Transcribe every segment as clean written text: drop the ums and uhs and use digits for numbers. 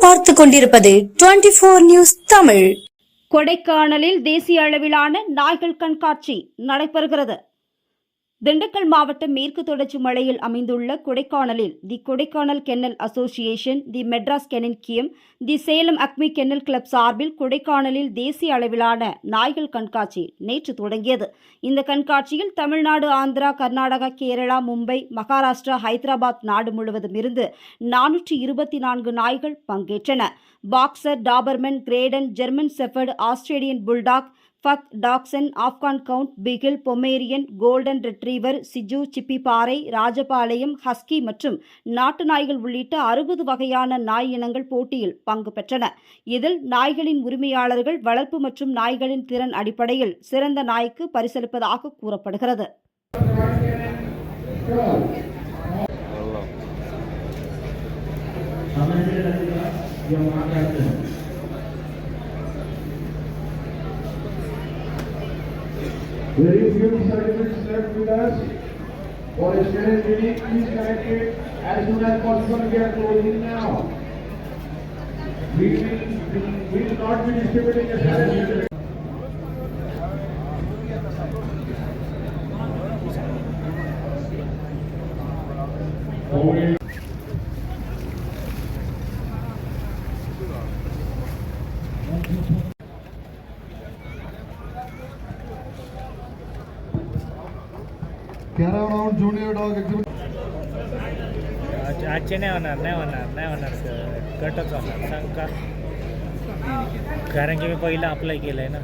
பார்த்துக் கொண்டிருப்பது 24 நியூஸ் தமிழ். கொடைக்கானலில் தேசிய அளவிலான நாய்கள் கண்காட்சி நடைபெறுகிறது. திண்டுக்கல் மாவட்டம் மேற்கு தொடர்ச்சி மலையில் அமைந்துள்ள கொடைக்கானலில் தி கொடைக்கானல் கென்னல் அசோசியேஷன், தி மெட்ராஸ் கெனன் கியம், தி சேலம் அக்மி கென்னல் கிளப் சார்பில் கொடைக்கானலில் தேசிய அளவிலான நாய்கள் கண்காட்சி நேற்று தொடங்கியது. இந்த கண்காட்சியில் தமிழ்நாடு, ஆந்திரா, கர்நாடகா, கேரளா, மும்பை, மகாராஷ்டிரா, ஹைதராபாத் நாடு முழுவதும் இருந்து 424 நாய்கள் பங்கேற்றன. Boxer, Doberman, Great Dane, German shepherd, Australian bulldog, pug, dachshund, Afghan hound, beagle, Pomeranian, golden retriever, சிஜு, சிப்பிப்பாறை, ராஜபாளையம், ஹஸ்கி மற்றும் நாட்டு நாய்கள் உள்ளிட்ட 60 வகையான நாய் இனங்கள் போட்டியில் பங்கு பெற்றன. இதில் நாய்களின் உரிமையாளர்கள் வளர்ப்பு மற்றும் நாய்களின் திறன் அடிப்படையில் சிறந்த நாய்க்கு பரிசளிப்பதாக கூறப்படுகிறது. Very few certificates left with us. For a student meeting, please connect it as soon as possible. We are closing now. We will not be distributing a certificate. Caravan Junior Dog Exhibit. आजचे नाही होणार sir, कटच होणार. सांग का? कारण की मी पहिला apply केलंय ना.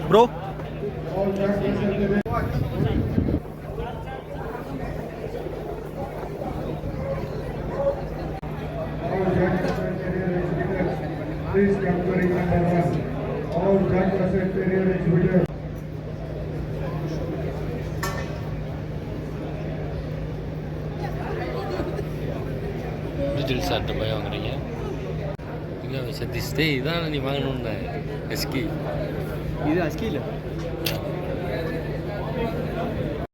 Bro. Please come to ring number 1. All drug secretarial exhibitors. Details ஆட்டு போய் வாங்குறீங்க. இங்கே சதீஷ் இதான் நீ வாங்கணுன்னு எஸ்கி. இது அஸ்கி இல்லை.